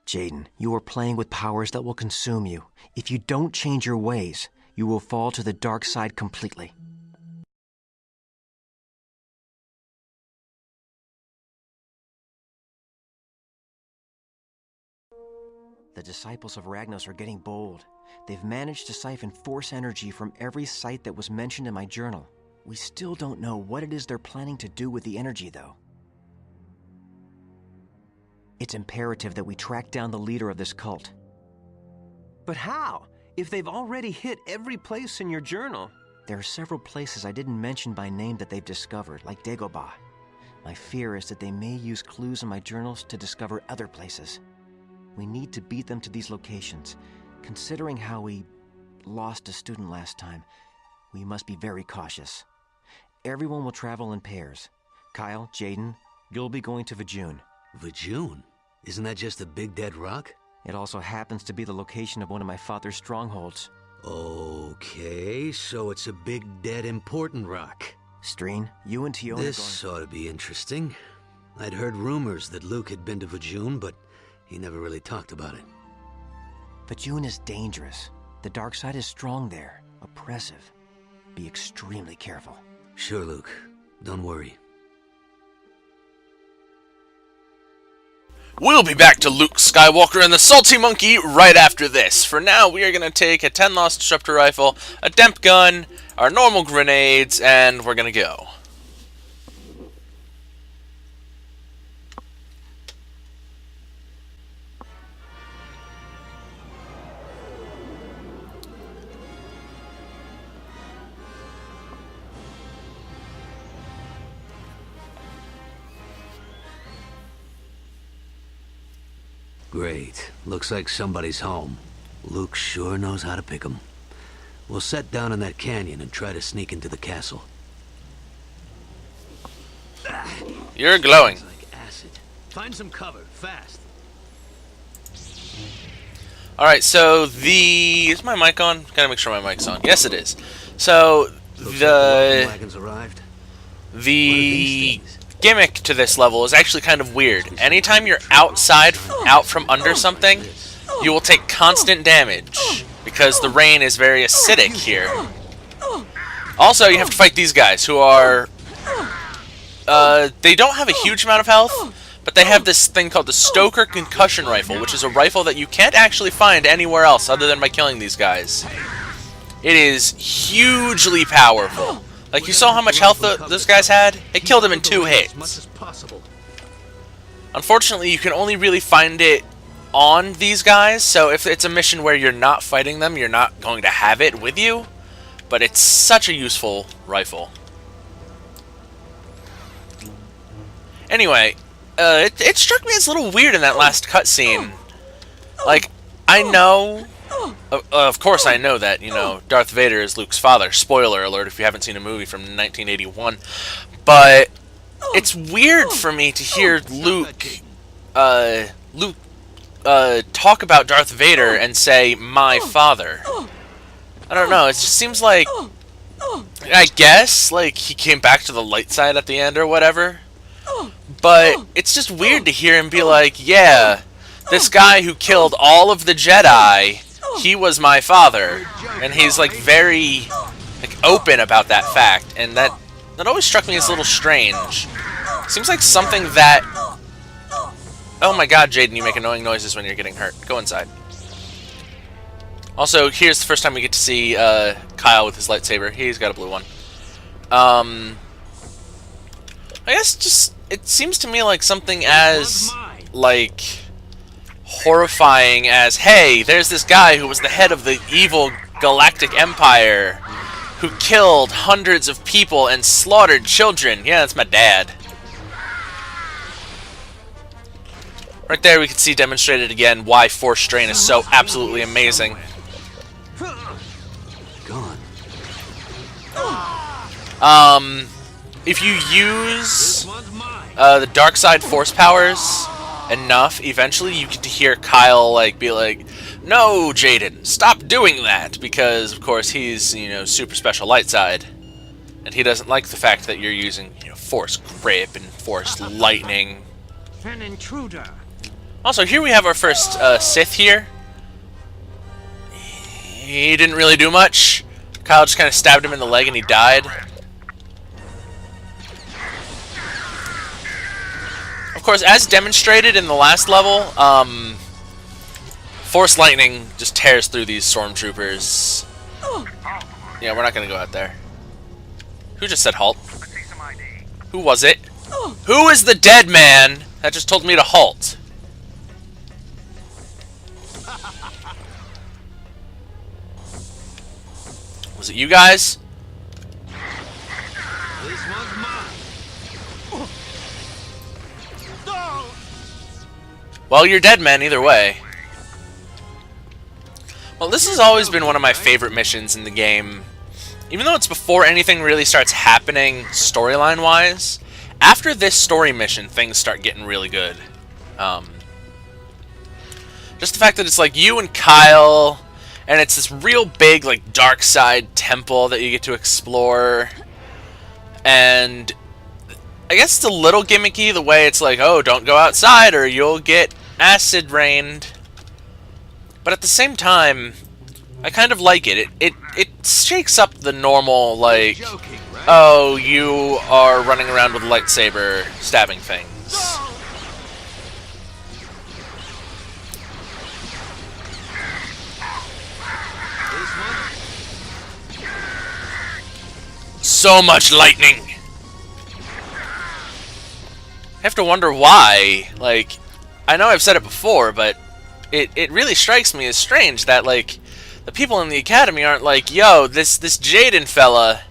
Jaden, you are playing with powers that will consume you. If you don't change your ways, you will fall to the dark side completely. The disciples of Ragnos are getting bold. They've managed to siphon force energy from every site that was mentioned in my journal. We still don't know what it is they're planning to do with the energy, though. It's imperative that we track down the leader of this cult. But how? If they've already hit every place in your journal. There are several places I didn't mention by name that they've discovered, like Dagobah. My fear is that they may use clues in my journals to discover other places. We need to beat them to these locations. Considering how we lost a student last time, we must be very cautious. Everyone will travel in pairs. Kyle, Jaden, you'll be going to Vjun. Vjun? Isn't that just a big dead rock? It also happens to be the location of one of my father's strongholds. Okay, so it's a big dead important rock. Streen, you and Tiona This ought to be interesting. I'd heard rumors that Luke had been to Vjun, but he never really talked about it. Vjun is dangerous. The dark side is strong there, oppressive. Be extremely careful. Sure, Luke. Don't worry. We'll be back to Luke Skywalker and the Salty Monkey right after this. For now, we are going to take a 10-loss disruptor rifle, a demp gun, our normal grenades, and we're going to go. Great. Looks like somebody's home. Luke sure knows how to pick 'em. We'll set down in that canyon and try to sneak into the castle. You're glowing. Like acid. Find some cover, fast. Alright, so is my mic on? Gotta make sure my mic's on. Yes, it is. So, the wagons arrived. The gimmick to this level is actually kind of weird. Anytime you're out from under something, you will take constant damage because the rain is very acidic here. Also, you have to fight these guys who are they don't have a huge amount of health, but they have this thing called the Stoker Concussion Rifle, which is a rifle that you can't actually find anywhere else other than by killing these guys. It is hugely powerful. Like, you saw how much health those guys had? It killed them in 2 hits. Unfortunately, you can only really find it on these guys, so if it's a mission where you're not fighting them, you're not going to have it with you. But it's such a useful rifle. Anyway, it struck me as a little weird in that last cutscene. Like, I know... of course I know that, you know, Darth Vader is Luke's father. Spoiler alert if you haven't seen a movie from 1981. But it's weird for me to hear Luke talk about Darth Vader and say, my father. I don't know, it just seems like, I guess, like, he came back to the light side at the end or whatever. But it's just weird to hear him be like, yeah, this guy who killed all of the Jedi, he was my father. And he's like very open about that fact, and that always struck me as a little strange. Seems like something that... Oh my god, Jaden, you make annoying noises when you're getting hurt. Go inside. Also, here's the first time we get to see Kyle with his lightsaber. He's got a blue one. I guess just... It seems to me like something as, like, horrifying as, hey, there's this guy who was the head of the evil galactic empire who killed hundreds of people and slaughtered children. Yeah, that's my dad. Right there we can see demonstrated again why Force Strain is so absolutely amazing. If you use the dark side force powers enough, eventually you get to hear Kyle be like, "No, Jaden, stop doing that," because of course he's, you know, super special light side, and he doesn't like the fact that you're using, you know, force grip and force lightning. An intruder. Also, here we have our first Sith here. He didn't really do much. Kyle just kind of stabbed him in the leg and he died. Of course, as demonstrated in the last level, Force Lightning just tears through these stormtroopers. Yeah, we're not going to go out there. Who just said halt? Who was it? Who is the dead man that just told me to halt? Was it you guys? This one's mine. Well, you're dead, man, either way. Well, this has always been one of my favorite missions in the game. Even though it's before anything really starts happening storyline-wise, after this story mission, things start getting really good. Just the fact that it's like you and Kyle, and it's this real big, like, dark side temple that you get to explore. And I guess it's a little gimmicky the way it's like, oh, don't go outside or you'll get acid rained. But at the same time, I kind of like it. It shakes up the normal, like, oh, you are running around with a lightsaber stabbing things. So much lightning! I have to wonder why. Like, I know I've said it before, but it really strikes me as strange that, like, the people in the academy aren't like, yo, this Jaden fella,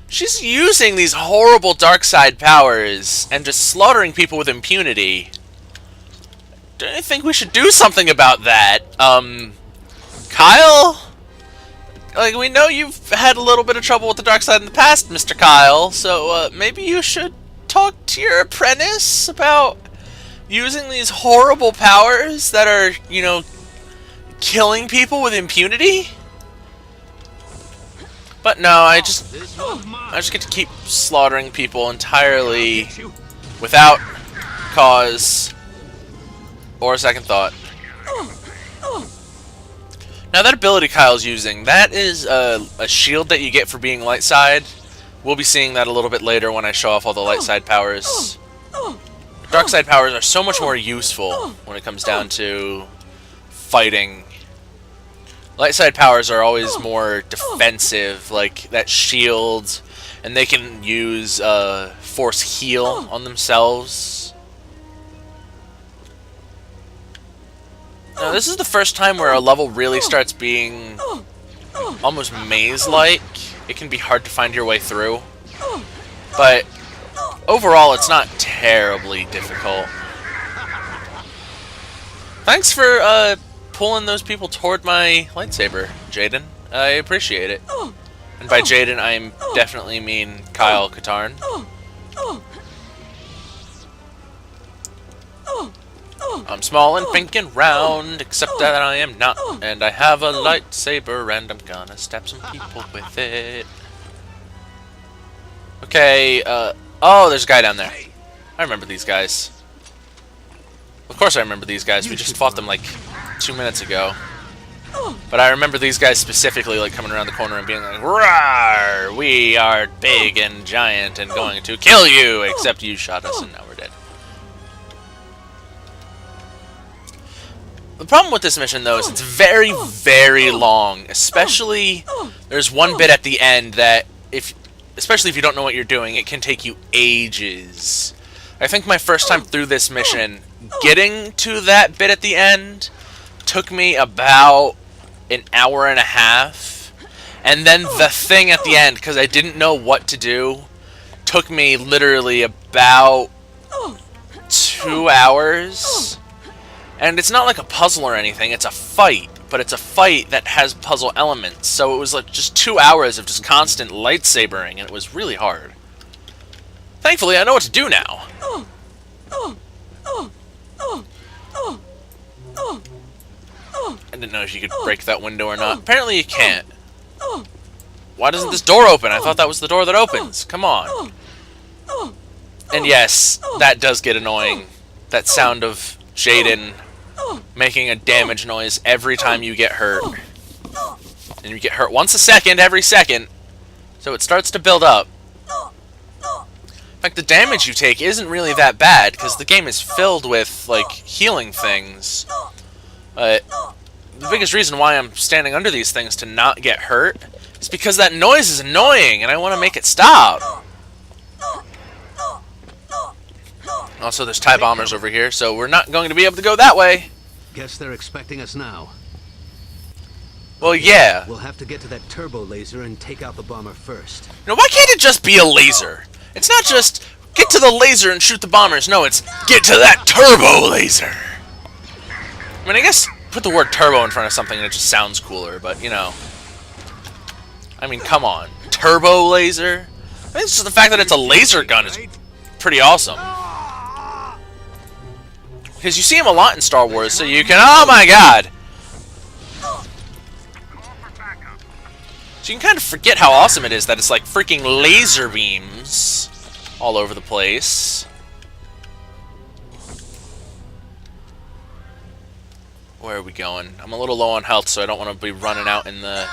she's using these horrible dark side powers and just slaughtering people with impunity. Don't you think we should do something about that? Kyle? Like, we know you've had a little bit of trouble with the dark side in the past, Mr. Kyle, so maybe you should talk to your apprentice about using these horrible powers that are, you know, killing people with impunity? But no, I just get to keep slaughtering people entirely without cause or a second thought. Now that ability Kyle's using, that is a shield that you get for being light side. We'll be seeing that a little bit later when I show off all the light side powers. Dark side powers are so much more useful when it comes down to fighting. Light side powers are always more defensive, like that shield, and they can use force heal on themselves. Now this is the first time where a level really starts being almost maze-like. It can be hard to find your way through, but overall it's not terribly difficult. Thanks for pulling those people toward my lightsaber, Jaden. I appreciate it. And by Jaden, I definitely mean Kyle Katarn. I'm small and pink and round, except that I am not. And I have a lightsaber, and I'm gonna stab some people with it. Okay, oh, there's a guy down there. I remember these guys. Of course I remember these guys. We just fought them like 2 minutes ago. But I remember these guys specifically, like, coming around the corner and being like, "Rawr! We are big and giant and going to kill you!" Except you shot us and now we're dead. The problem with this mission, though, is it's very, very long. Especially, there's one bit at the end that, especially if you don't know what you're doing, it can take you ages. I think my first time through this mission, getting to that bit at the end took me about an hour and a half. And then the thing at the end, because I didn't know what to do, took me literally about 2 hours. And it's not like a puzzle or anything, it's a fight. But it's a fight that has puzzle elements. So it was like just 2 hours of just constant lightsabering, and it was really hard. Thankfully, I know what to do now. I didn't know if you could break that window or not. Apparently you can't. Why doesn't this door open? I thought that was the door that opens. Come on. And yes, that does get annoying. That sound of Jaden making a damage noise every time you get hurt. And you get hurt once a second, every second. So it starts to build up. In fact, the damage you take isn't really that bad, because the game is filled with, like, healing things. But the biggest reason why I'm standing under these things to not get hurt is because that noise is annoying, and I want to make it stop. Also, there's TIE bombers over here, so we're not going to be able to go that way. Guess they're expecting us now. Well, yeah. We'll have to get to that turbo laser and take out the bomber first. Now, why can't it just be a laser? It's not just get to the laser and shoot the bombers. No, it's get to that turbo laser. I mean, I guess put the word turbo in front of something and it just sounds cooler, but, you know. I mean, come on. Turbo laser? I think it's just the fact that it's a laser gun is pretty awesome. Because you see him a lot in Star Wars, so you can... Oh my god! So you can kind of forget how awesome it is that it's like freaking laser beams all over the place. Where are we going? I'm a little low on health, so I don't want to be running out in the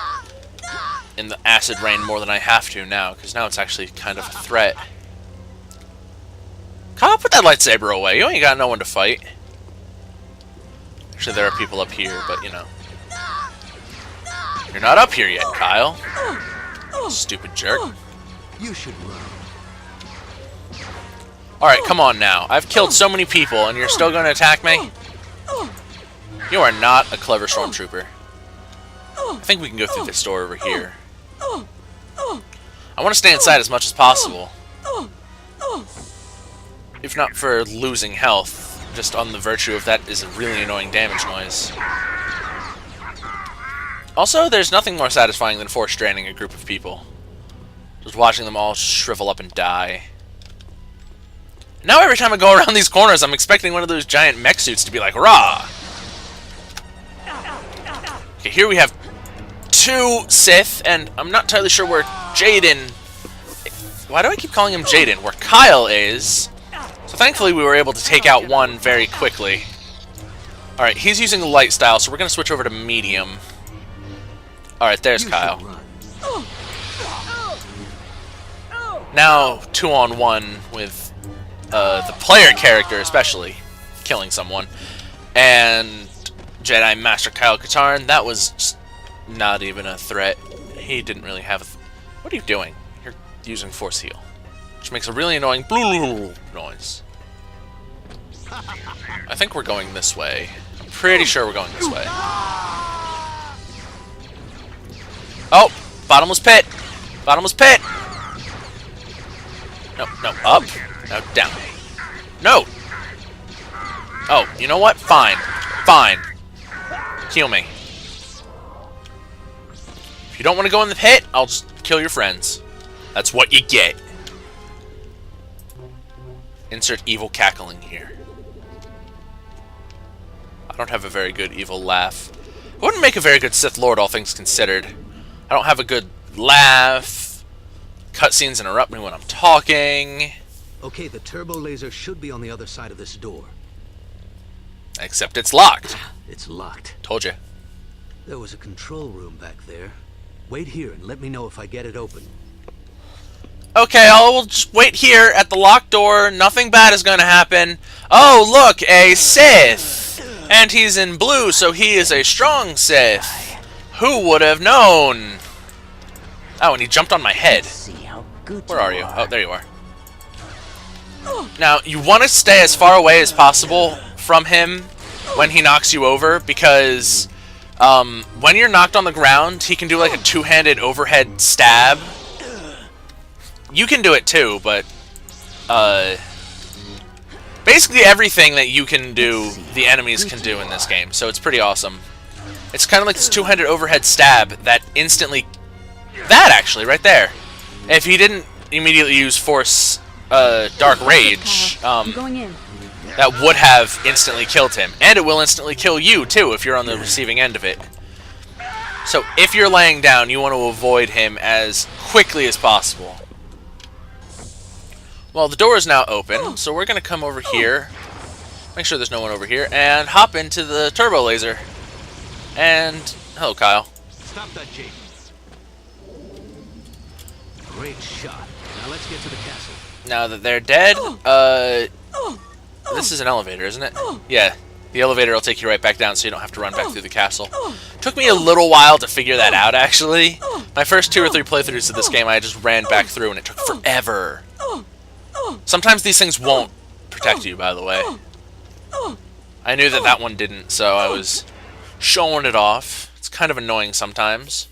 acid rain more than I have to now, because now it's actually kind of a threat. Kyle, put that lightsaber away. You ain't got no one to fight. Actually, there are people up here, but, you know. You're not up here yet, Kyle. Stupid jerk. You should run. Alright, come on now. I've killed so many people, and you're still going to attack me? You are not a clever stormtrooper. I think we can go through this door over here. I want to stay inside as much as possible. If not for losing health, just on the virtue of that is a really annoying damage noise. Also, there's nothing more satisfying than force stranding a group of people. Just watching them all shrivel up and die. Now every time I go around these corners, I'm expecting one of those giant mech suits to be like, rah! Okay, here we have 2 Sith, and I'm not entirely sure where Jaden... Why do I keep calling him Jaden? Where Kyle is. So thankfully we were able to take out one very quickly. Alright, he's using the light style, so we're going to switch over to medium. Alright, there's Kyle. Now 2-on-1 with the player character especially, killing someone. And Jedi Master Kyle Katarn, that was just not even a threat. He didn't really have a... What are you doing? You're using Force Heal, which makes a really annoying noise. I think we're going this way. I'm pretty sure we're going this way. Oh! Bottomless pit! Bottomless pit! No, no, up. No, down. No! Oh, you know what? Fine. Fine. Heal me. If you don't want to go in the pit, I'll just kill your friends. That's what you get. Insert evil cackling here. I don't have a very good evil laugh. I wouldn't make a very good Sith Lord, all things considered. I don't have a good laugh. Cutscenes interrupt me when I'm talking. Okay, the turbo laser should be on the other side of this door. Except it's locked. It's locked. Told you. There was a control room back there. Wait here and let me know if I get it open. Okay, I'll just wait here at the locked door. Nothing bad is going to happen. Oh, look, a Sith. And he's in blue, so he is a strong Sith. Who would have known? Oh, and he jumped on my head. Where are you? Oh, there you are. Now, you want to stay as far away as possible from him when he knocks you over, because when you're knocked on the ground, he can do like a two-handed overhead stab. You can do it too, but basically everything that you can do, the enemies can do in this game, so it's pretty awesome. It's kind of like this two-handed overhead stab that instantly... That, actually, right there. If he didn't immediately use Force Dark Rage, that would have instantly killed him. And it will instantly kill you, too, if you're on the receiving end of it. So, if you're laying down, you want to avoid him as quickly as possible. Well, the door is now open, so we're going to come over here. make sure there's no one over here, and hop into the turbo laser. And hello, Kyle. Stop that jeep. Great shot. Now let's get to the castle. Now that they're dead, this is an elevator, isn't it? Yeah. The elevator will take you right back down so you don't have to run back through the castle. Took me a little while to figure that out, actually. My first 2 or 3 playthroughs of this game, I just ran back through and it took forever. Sometimes these things won't protect you, by the way. I knew that that one didn't, so I was showing it off. It's kind of annoying sometimes.